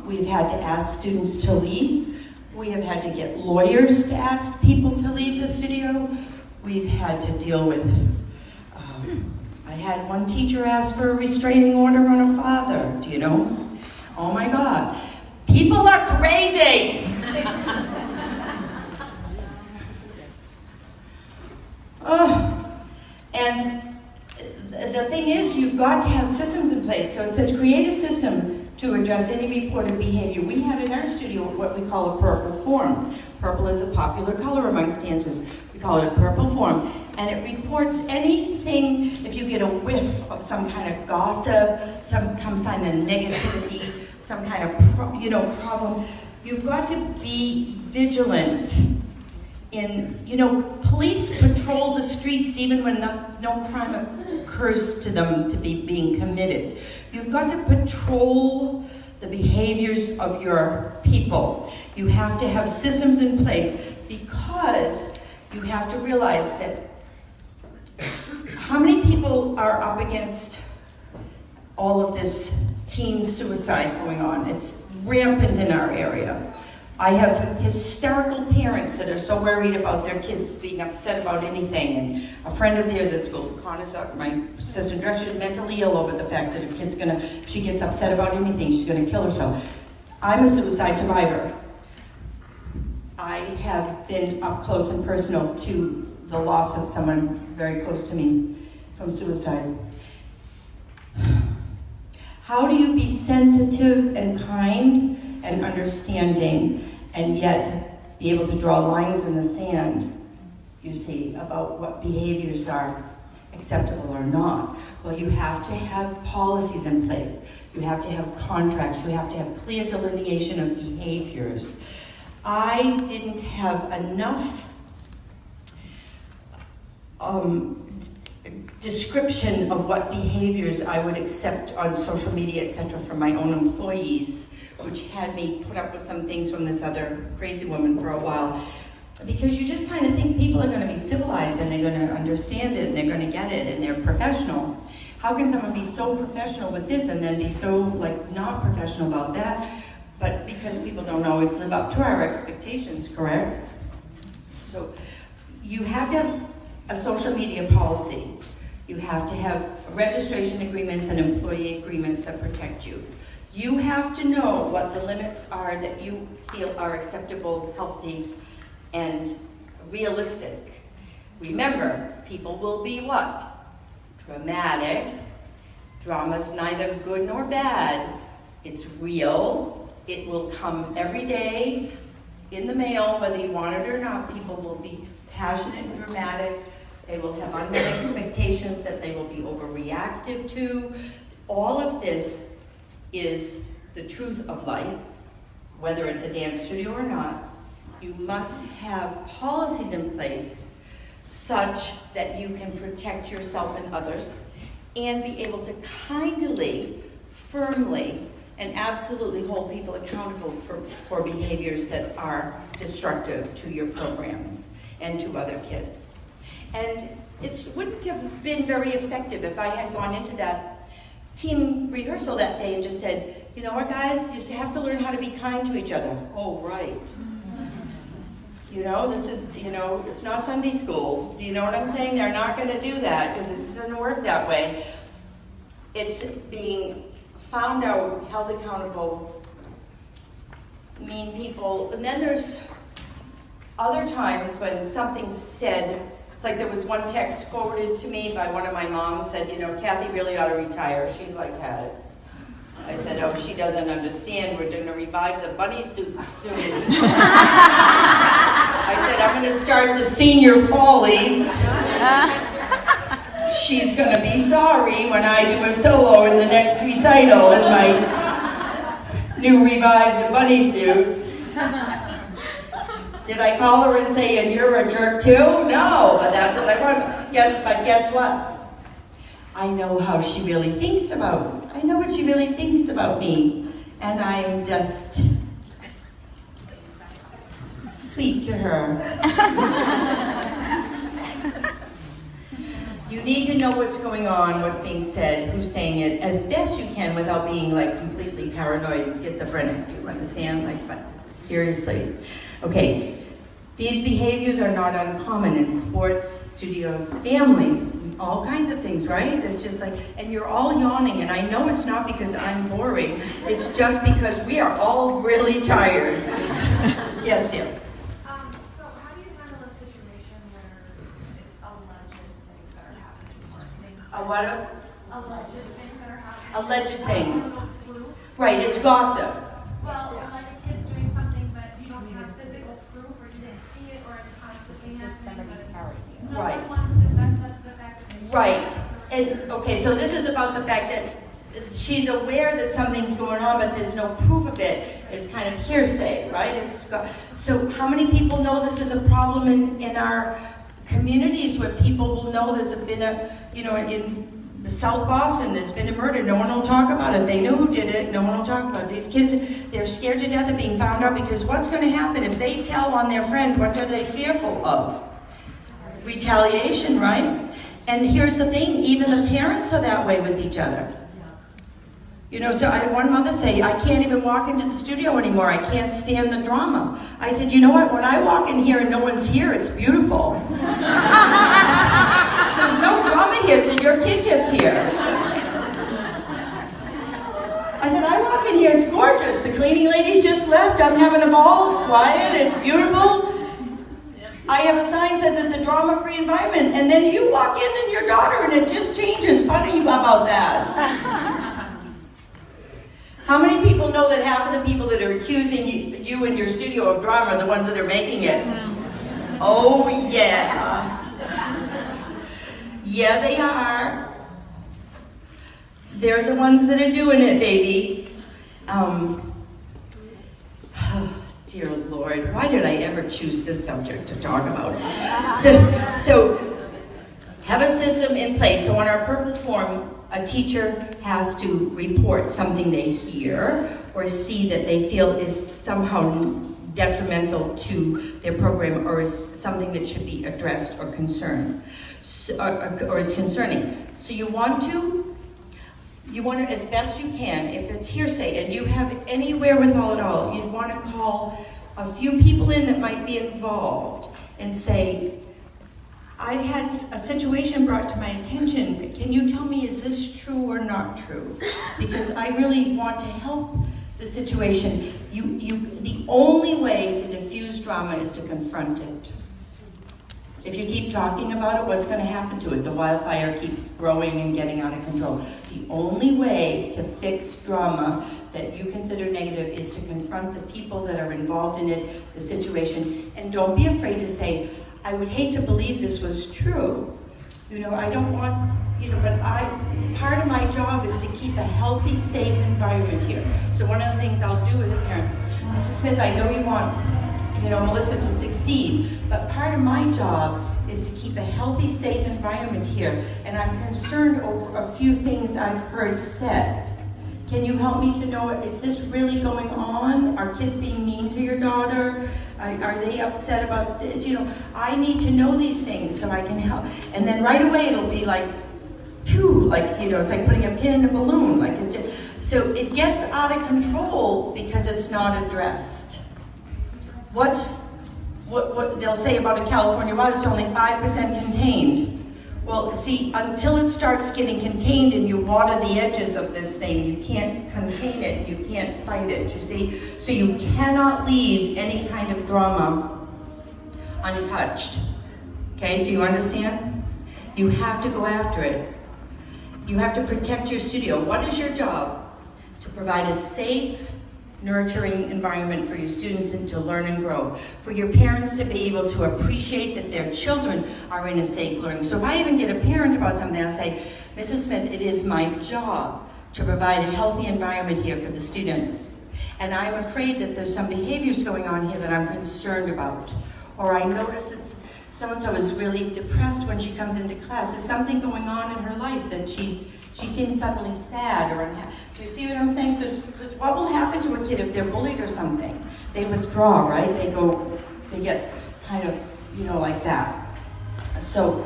A: we've had to ask students to leave. We have had to get lawyers to ask people to leave the studio. We've had to deal with, I had one teacher ask for a restraining order on a father. Do you know? Oh my God. People are crazy. And the thing is, you've got to have systems in place. So it says create a system to address any reported behavior. We have in our studio what we call a purple form. Purple is a popular color amongst dancers. We call it a purple form. And it reports anything, if you get a whiff of some kind of gossip, some kind of negativity, some kind of problem, you've got to be vigilant. Police patrol the streets even when no crime occurs to them to be being committed. You've got to patrol the behaviors of your people. You have to have systems in place because you have to realize that how many people are up against all of this teen suicide going on? It's rampant in our area. I have hysterical parents that are so worried about their kids being upset about anything. And a friend of theirs at school, my assistant director, is mentally ill over the fact that her kid's she gets upset about anything, she's gonna kill herself. I'm a suicide survivor. I have been up close and personal to the loss of someone very close to me from suicide. How do you be sensitive and kind and understanding, and yet be able to draw lines in the sand, you see, about what behaviors are acceptable or not? Well, you have to have policies in place. You have to have contracts. You have to have clear delineation of behaviors. I didn't have enough description of what behaviors I would accept on social media, etc., from my own employees, which had me put up with some things from this other crazy woman for a while. Because you just kind of think people are going to be civilized and they're going to understand it and they're going to get it and they're professional. How can someone be so professional with this and then be so not professional about that? But because people don't always live up to our expectations, correct? So you have to have a social media policy. You have to have registration agreements and employee agreements that protect you. You have to know what the limits are that you feel are acceptable, healthy, and realistic. Remember, people will be what? Dramatic. Drama's neither good nor bad. It's real. It will come every day in the mail, whether you want it or not. People will be passionate and dramatic. They will have unmet expectations that they will be overreactive to. All of this is the truth of life, whether it's a dance studio or not. You must have policies in place such that you can protect yourself and others and be able to kindly, firmly, and absolutely hold people accountable for behaviors that are destructive to your programs and to other kids. And it wouldn't have been very effective if I had gone into that team rehearsal that day and just said, you know what, guys, you have to learn how to be kind to each other. Oh, right. This is, it's not Sunday school. Do you know what I'm saying? They're not going to do that because it doesn't work that way. It's being found out, held accountable, mean people. And then there's other times when something's said, like there was one text forwarded to me by one of my moms said, Kathy really ought to retire. She's had it. I said, oh, she doesn't understand. We're going to revive the bunny suit soon. I said, I'm going to start the senior follies. She's going to be sorry when I do a solo in the next recital in my new revived bunny suit. Did I call her and say, and you're a jerk too? No, but that's what I want. Yes, but guess what? I know how she really thinks about. I know what she really thinks about me. And I'm just sweet to her. You need to know what's going on, what's being said, who's saying it, as best you can without being completely paranoid and schizophrenic. Do you understand? But seriously. Okay. These behaviors are not uncommon in sports, studios, families, all kinds of things, right? It's just like, and you're all yawning, and I know it's not because I'm boring, it's just because we are all really tired. Yes, Sam?
C: So how do you handle a situation where it's alleged things that are happening, or things? Alleged things that are happening.
A: Alleged things.
C: No proof?
A: Right, it's gossip.
C: Well, like a kid's doing something, but you don't have physical proof, or you didn't see it, or it's constantly happening, but no
A: Right.
C: one wants to fess up to the fact that they
A: Right. And, okay, so this is about the fact that she's aware that something's going on, but there's no proof of it. It's kind of hearsay, right? So how many people know this is a problem in our communities where people will know there's been in the South Boston, there's been a murder. No one will talk about it. They know who did it. No one will talk about it. These kids, they're scared to death of being found out because what's going to happen if they tell on their friend? What are they fearful of? Retaliation, right? And here's the thing, even the parents are that way with each other. So I had one mother say, I can't even walk into the studio anymore. I can't stand the drama. I said, you know what? When I walk in here and no one's here, it's beautiful. So there's no drama here till your kid gets here. I said, I walk in here, it's gorgeous. The cleaning lady's just left. I'm having a ball. It's quiet. It's beautiful. I have a sign that says it's a drama-free environment. And then you walk in and your daughter, and it just changes. Funny about that. How many people know that half of the people that are accusing you in your studio of drama are the ones that are making it? Oh, yeah. Yeah, they are. They're the ones that are doing it, baby. Dear Lord, why did I ever choose this subject to talk about? So, have a system in place. So on our purple form, a teacher has to report something they hear or see that they feel is somehow detrimental to their program or is something that should be addressed or concerned, or is concerning. So you want to, as best you can, if it's hearsay and you have any wherewithal at all, you'd want to call a few people in that might be involved and say, I've had a situation brought to my attention. Can you tell me, is this true or not true? Because I really want to help the situation. The only way to diffuse drama is to confront it. If you keep talking about it, what's going to happen to it? The wildfire keeps growing and getting out of control. The only way to fix drama that you consider negative is to confront the people that are involved in it, the situation, and don't be afraid to say, I would hate to believe this was true. I don't want, but part of my job is to keep a healthy, safe environment here. So one of the things I'll do as a parent, Mrs. Smith, I know you want, Melissa to succeed, but part of my job is to keep a healthy, safe environment here, and I'm concerned over a few things I've heard said. Can you help me to know, is this really going on? Are kids being mean to your daughter? Are they upset about this? I need to know these things so I can help. And then right away it'll be like, phew, it's like putting a pin in a balloon. So it gets out of control because it's not addressed. What they'll say about a California wildfire, it's only 5% contained. Well, see, until it starts getting contained and you water the edges of this thing, you can't contain it, you can't fight it, you see? So you cannot leave any kind of drama untouched. Okay, do you understand? You have to go after it. You have to protect your studio. What is your job? To provide a safe, nurturing environment for your students and to learn and grow. For your parents to be able to appreciate that their children are in a safe learning. So if I even get a parent about something, I'll say, Mrs. Smith, it is my job to provide a healthy environment here for the students. And I'm afraid that there's some behaviors going on here that I'm concerned about. Or I notice that so-and-so is really depressed when she comes into class. There's something going on in her life that she seems suddenly sad or unhappy. Do you see what I'm saying? So, because what will happen to a kid if they're bullied or something? They withdraw, right? They get kind of, like that. So,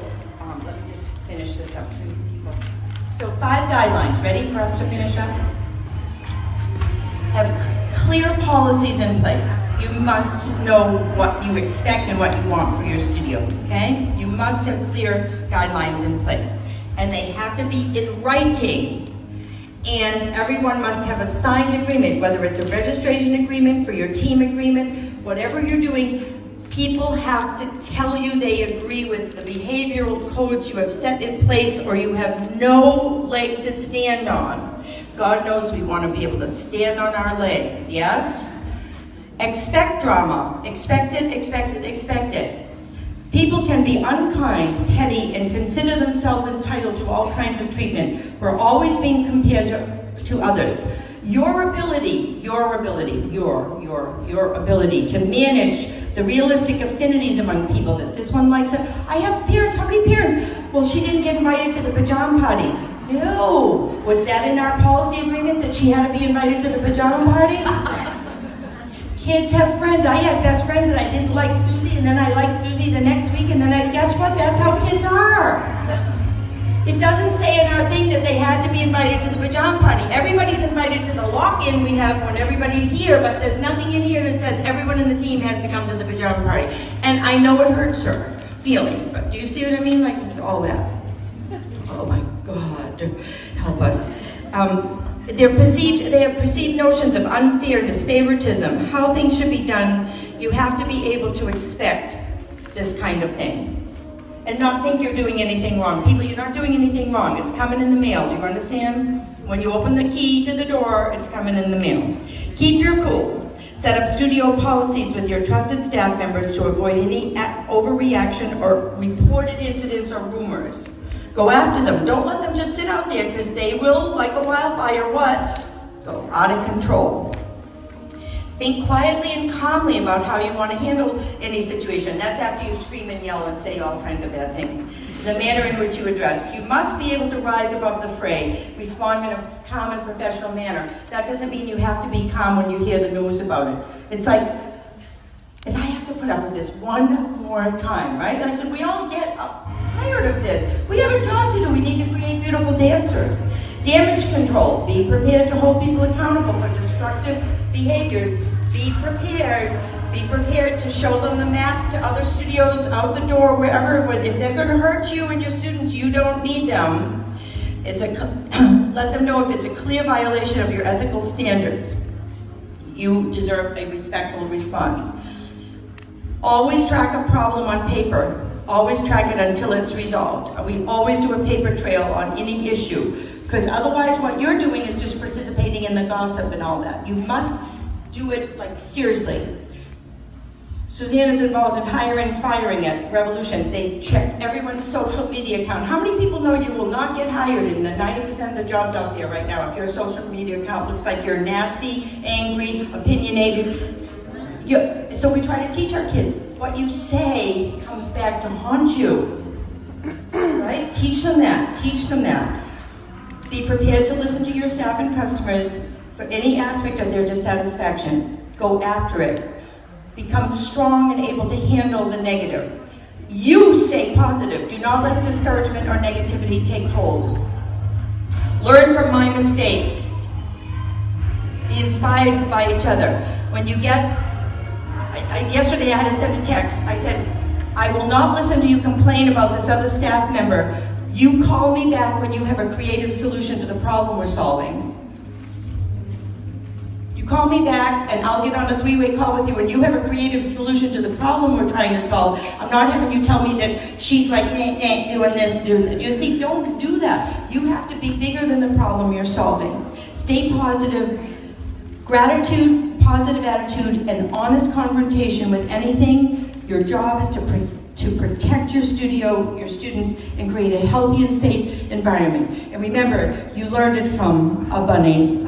A: let me just finish this up for you people. So 5 guidelines. Ready for us to finish up? Have clear policies in place. You must know what you expect and what you want for your studio, okay? You must have clear guidelines in place. And they have to be in writing. And everyone must have a signed agreement, whether it's a registration agreement for your team agreement, whatever you're doing, people have to tell you they agree with the behavioral codes you have set in place, or you have no leg to stand on. God knows we want to be able to stand on our legs, yes? Expect drama. Expect it, expect it, expect it. People can be unkind, petty, and consider themselves entitled to all kinds of treatment. We're always being compared to others. Your ability to manage the realistic affinities among people, that this one likes it. I have parents, how many parents? Well, she didn't get invited to the pajama party. No. Was that in our policy agreement that she had to be invited to the pajama party? Kids have friends. I had best friends and I didn't like Susie, and then I liked Susie the next week, and then guess what? That's how kids are. It doesn't say in our thing that they had to be invited to the pajama party. Everybody's invited to the lock-in we have when everybody's here, but there's nothing in here that says everyone in the team has to come to the pajama party. And I know it hurts her feelings, but do you see what I mean? Like, it's all that. Oh my God, help us. They have perceived notions of unfairness, favoritism, how things should be done. You have to be able to expect this kind of thing and not think you're doing anything wrong. People, you're not doing anything wrong. It's coming in the mail. Do you understand? When you open the key to the door, it's coming in the mail. Keep your cool. Set up studio policies with your trusted staff members to avoid any overreaction or reported incidents or rumors. Go after them. Don't let them just sit out there, because they will, like a wildfire, go out of control. Think quietly and calmly about how you want to handle any situation. That's after you scream and yell and say all kinds of bad things. The manner in which you address. You must be able to rise above the fray, respond in a calm and professional manner. That doesn't mean you have to be calm when you hear the news about it. It's like, if I have to put up with this one more time, right? And I said, we all get tired of this. We have a job to do. We need to create beautiful dancers. Damage control. Be prepared to hold people accountable for destructive behaviors. Be prepared. Be prepared to show them the map to other studios, out the door, wherever. If they're going to hurt you and your students, you don't need them. Let them know if it's a clear violation of your ethical standards. You deserve a respectful response. Always track a problem on paper. Always track it until it's resolved. We always do a paper trail on any issue, because otherwise what you're doing is just participating in the gossip and all that. You must do it, like, seriously. Suzanne is involved in hiring and firing at Revolution. They check everyone's social media account. How many people know you will not get hired in the 90% of the jobs out there right now if your social media account looks like you're nasty, angry, opinionated? So we try to teach our kids, what you say comes back to haunt you, right? Teach them that, teach them that. Be prepared to listen to your staff and customers for any aspect of their dissatisfaction. Go after it. Become strong and able to handle the negative. You stay positive. Do not let discouragement or negativity take hold. Learn from my mistakes. Be inspired by each other. When you get yesterday I had to send a text. I said, I will not listen to you complain about this other staff member. You call me back when you have a creative solution to the problem we're solving. You call me back and I'll get on a three-way call with you when you have a creative solution to the problem we're trying to solve. I'm not having you tell me that she's like, doing this, doing that. Do you see? Don't do that. You have to be bigger than the problem you're solving. Stay positive. Gratitude, positive attitude, and honest confrontation with anything. Your job is to protect your studio, your students, and create a healthy and safe environment. And remember, you learned it from a bunny.